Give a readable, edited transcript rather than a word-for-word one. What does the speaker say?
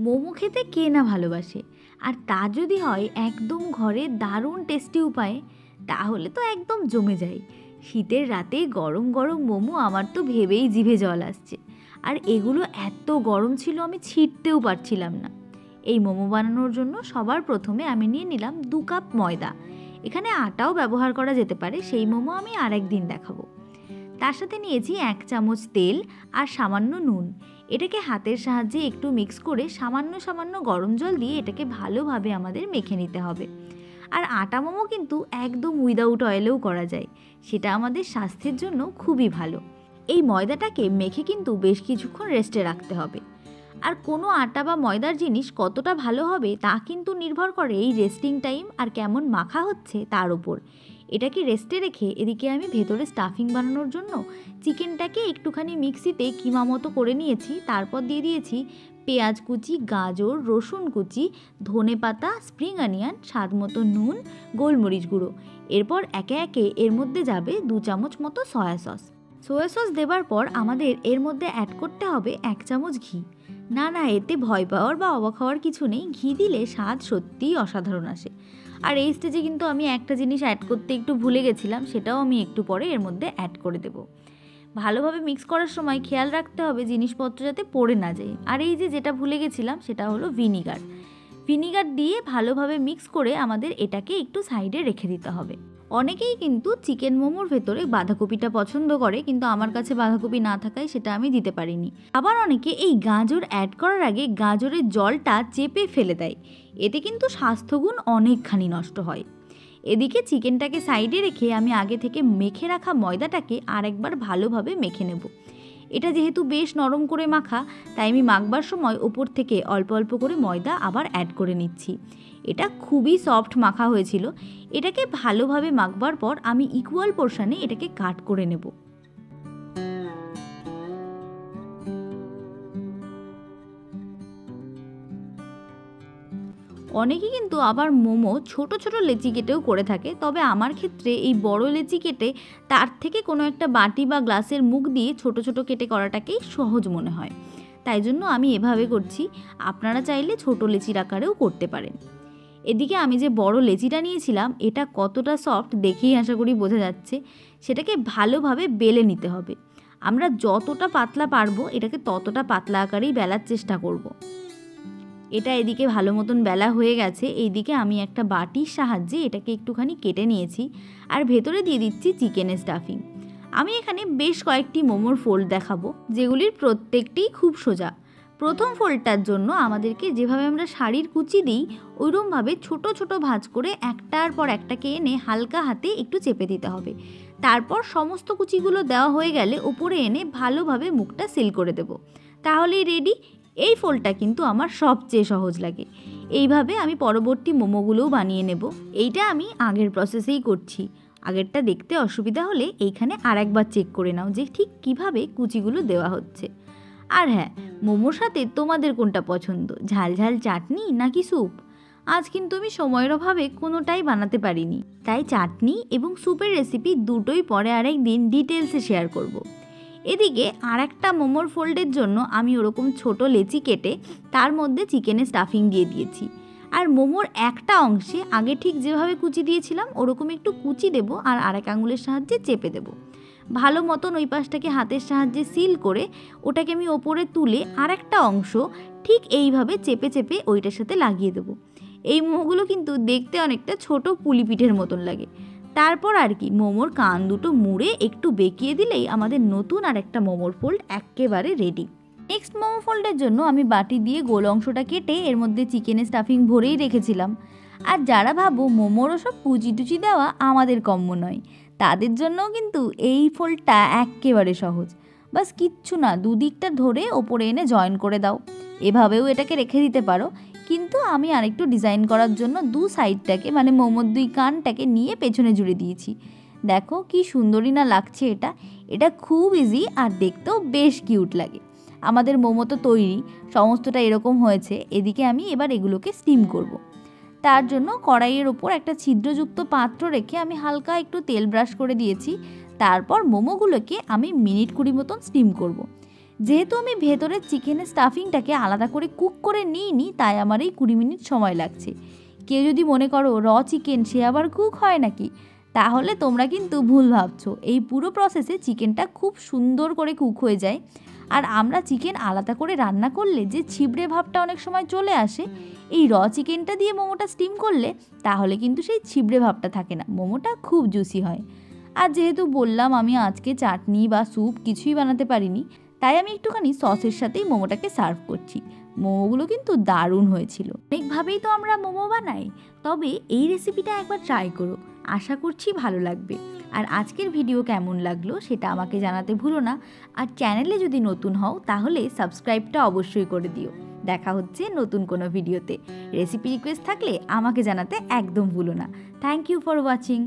মোমো খেতে কে না ভালোবাসে, আর তা যদি হয় একদম ঘরে দারুণ টেস্টি উপায়ে, তাহলে তো একদম জমে যায়। শীতের রাতে গরম গরম মোমো আমার তো ভেবেই জিভে জল আসছে। আর এগুলো এত গরম ছিল আমি ছিঁড়তেও পারছিলাম না। এই মোমো বানানোর জন্য সবার প্রথমে আমি নিয়ে নিলাম 2 কাপ ময়দা। এখানে আটাও ব্যবহার করা যেতে পারে, সেই মোমো আমি আরেকদিন দেখাবো। তার সাথে নিয়েছি 1 চামচ তেল আর সামান্য নুন। এটাকে হাতের সাহায্যে একটু মিক্স করে সামান্য সামান্য গরম জল দিয়ে এটাকে ভালোভাবে আমাদের মেখে নিতে হবে। আর আটা মোমো কিন্তু একদম উইদাউট অয়েলেও করা যায়, সেটা আমাদের স্বাস্থ্যের জন্য খুবই ভালো। এই ময়দাটাকে মেখে কিন্তু বেশ কিছুক্ষণ রেস্টে রাখতে হবে। আর কোনো আটা বা ময়দার জিনিস কতটা ভালো হবে তা কিন্তু নির্ভর করে এই রেস্টিং টাইম আর কেমন মাখা হচ্ছে তার ওপর। এটাকে রেস্টে রেখে এদিকে আমি ভেতরে স্টাফিং বানানোর জন্য চিকেনটাকে একটুখানি মিক্সিতে কিমা মতো করে নিয়েছি। তারপর দিয়ে দিয়েছি পেঁয়াজ কুচি, গাজর, রসুন কুচি, ধনেপাতা, স্প্রিং অনিয়ন, স্বাদ মতো নুন, গোলমরিচ গুঁড়ো। এরপর একে একে এর মধ্যে যাবে 2 চামচ মতো সয়া সস। সয়া সস দেবার পর আমাদের এর মধ্যে অ্যাড করতে হবে 1 চামচ ঘি। না, এতে ভয় পাওয়ার বা অবাক হওয়ার কিছু নেই। ঘি দিলে স্বাদ সত্যিই অসাধারণ আসে। আর এই স্টেজে কিন্তু আমি একটা জিনিস অ্যাড করতে একটু ভুলে গেছিলাম, সেটাও আমি একটু পরে এর মধ্যে অ্যাড করে দেব। ভালোভাবে মিক্স করার সময় খেয়াল রাখতে হবে জিনিসপত্র যাতে পড়ে না যায়। আর এই যেটা ভুলে গেছিলাম সেটা হলো ভিনিগার। ভিনিগার দিয়ে ভালোভাবে মিক্স করে আমাদের এটাকে একটু সাইডে রেখে দিতে হবে। অনেকেই কিন্তু চিকেন মোমোর ভেতরে বাঁধাকপিটা পছন্দ করে, কিন্তু আমার কাছে বাঁধাকপি না থাকায় সেটা আমি দিতে পারিনি। আবার অনেকে এই গাজর অ্যাড করার আগে গাজরের জলটা চেপে ফেলে দেয়, এতে কিন্তু স্বাস্থ্যগুণ অনেকখানি নষ্ট হয়। এদিকে চিকেনটাকে সাইডে রেখে আমি আগে থেকে মেখে রাখা ময়দাটাকে আরেকবার ভালোভাবে মেখে নেব। এটা যেহেতু বেশ নরম করে মাখা, তাই আমি মাখবার সময় ওপর থেকে অল্প অল্প করে ময়দা আবার অ্যাড করে নিচ্ছি। এটা খুবই সফট মাখা হয়েছিল। এটাকে ভালোভাবে মাখবার পর আমি ইকুয়াল পোর্শনে এটাকে কাট করে নেব। অনেকে কিন্তু আবার মোমো ছোট ছোট লেচি কেটেও করে থাকে, তবে আমার ক্ষেত্রে এই বড় লেচি কেটে তার থেকে কোনো একটা বাটি বা গ্লাসের মুখ দিয়ে ছোট ছোট কেটে করাটাকেই সহজ মনে হয়, তাই জন্য আমি এভাবে করছি। আপনারা চাইলে ছোট লেচির আকারেও করতে পারেন। এদিকে আমি যে বড় লেচিটা নিয়েছিলাম এটা কতটা সফট দেখেই আশা করি বোঝা যাচ্ছে। সেটাকে ভালোভাবে বেলে নিতে হবে। আমরা যতটা পাতলা পারবো এটাকে ততটা পাতলা আকারেই বেলার চেষ্টা করব। এটা এদিকে ভালো মতন বেলা হয়ে গেছে। এইদিকে আমি একটা বাটির সাহায্যে এটাকে একটুখানি কেটে নিয়েছি আর ভেতরে দিয়ে দিচ্ছি চিকেনের স্টাফিং। আমি এখানে বেশ কয়েকটি মোমোর ফোল্ড দেখাবো, যেগুলির প্রত্যেকটি খুব সোজা। প্রথম ফোল্ডটার জন্য আমাদেরকে যেভাবে আমরা শাড়ির কুচি দিই ওইরকমভাবে ছোট ছোট ভাঁজ করে একটার পর একটাকে এনে হালকা হাতে একটু চেপে দিতে হবে। তারপর সমস্ত কুচিগুলো দেওয়া হয়ে গেলে উপরে এনে ভালোভাবে মুখটা সিল করে দেব, তাহলেই রেডি। এই ফোল্ডটা কিন্তু আমার সবচেয়ে সহজ লাগে। এইভাবে আমি পরবর্তী মোমোগুলোও বানিয়ে নেব। এইটা আমি আগের প্রসেসেই করছি। আগেরটা দেখতে অসুবিধা হলে এইখানে আরেকবার চেক করে নাও যে ঠিক কিভাবে কুচিগুলো দেওয়া হচ্ছে। আর হ্যাঁ, মোমোর সাথে তোমাদের কোনটা পছন্দ, ঝাল ঝাল চাটনি নাকি স্যুপ? আজ কিন্তু আমি সময়ের অভাবে কোনোটাই বানাতে পারিনি, তাই চাটনি এবং স্যুপের রেসিপি দুটোই পরে আরেক দিন ডিটেলসে শেয়ার করব। এদিকে আর একটা মোমোর ফোল্ডের জন্য আমি ওরকম ছোট লেচি কেটে তার মধ্যে চিকেনের স্টাফিং দিয়ে দিয়েছি। আর মোমোর একটা অংশে আগে ঠিক যেভাবে কুচি দিয়েছিলাম ওরকম একটু কুচি দেব আর আরেক আঙুলের সাহায্যে চেপে দেব। ভালো মতন ওই পাশটাকে হাতের সাহায্যে সিল করে ওটাকে আমি ওপরে তুলে আর একটা অংশ ঠিক এইভাবে চেপে চেপে ওইটার সাথে লাগিয়ে দেবো। এই মোমোগুলো কিন্তু দেখতে অনেকটা ছোট পুলি পিঠের মতন লাগে। তারপর আর কি, মোমোর কান দুটো মুড়ে একটু বেঁকিয়ে দিলেই আমাদের নতুন আর একটা মোমোর ফোল্ড একেবারে রেডি। নেক্সট মোমো ফোল্ডের জন্য আমি বাটি দিয়ে গোল অংশটা কেটে এর মধ্যে চিকেনের স্টাফিং ভরেই রেখেছিলাম। আর যারা ভাবো মোমোর ওসব কুচি টুচি দেওয়া আমাদের কম্য নয়, তাদের জন্যও কিন্তু এই ফোল্ডটা একেবারে সহজ। বাস কিচ্ছু না, দুদিকটা ধরে ওপরে এনে জয়েন করে দাও। এভাবেও এটাকে রেখে দিতে পারো, কিন্তু আমি আরেকটু ডিজাইন করার জন্য দু সাইডটাকে মানে মোমোর দুই কানটাকে নিয়ে পেছনে জুড়ে দিয়েছি। দেখো কি সুন্দরই না লাগছে এটা। এটা খুব ইজি আর দেখতেও বেশ কিউট লাগে। আমাদের মোমো তো তৈরি, সমস্তটা এরকম হয়েছে। এদিকে আমি এবার এগুলোকে স্টিম করব। তার জন্য কড়াইয়ের ওপর একটা ছিদ্রযুক্ত পাত্র রেখে আমি হালকা একটু তেল ব্রাশ করে দিয়েছি। তারপর মোমোগুলোকে আমি মিনিট 20 মতন স্টিম করব। যেহেতু আমি ভেতরের চিকেনের স্টাফিংটাকে আলাদা করে কুক করে নিইনি, তাই আমার এই 20 মিনিট সময় লাগছে। কেউ যদি মনে করো র চিকেন সে আবার কুক হয় নাকি, তাহলে তোমরা কিন্তু ভুল ভাবছো। এই পুরো প্রসেসে চিকেনটা খুব সুন্দর করে কুক হয়ে যায়। আর আমরা চিকেন আলাদা করে রান্না করলে যে ছিবড়ে ভাবটা অনেক সময় চলে আসে, এই র চিকেনটা দিয়ে মোমোটা স্টিম করলে তাহলে কিন্তু সেই ছিবড়ে ভাবটা থাকে না, মোমোটা খুব জুসি হয়। আর যেহেতু বললাম আমি আজকে চাটনি বা স্যুপ কিছুই বানাতে পারিনি, তাই আমি একটুখানি সসের সাথেই মোমোটাকে সার্ভ করছি। মোমোগুলো কিন্তু দারুণ হয়েছিল। অনেকভাবেই তো আমরা মোমো বানাই, তবে এই রেসিপিটা একবার ট্রাই করো, আশা করছি ভালো লাগবে। আর আজকের ভিডিও কেমন লাগলো সেটা আমাকে জানাতে ভুলো না। আর চ্যানেলে যদি নতুন হও তাহলে সাবস্ক্রাইবটা অবশ্যই করে দিও। দেখা হচ্ছে নতুন কোনো ভিডিওতে। রেসিপি রিকোয়েস্ট থাকলে আমাকে জানাতে একদম ভুলো না। Thank you for watching.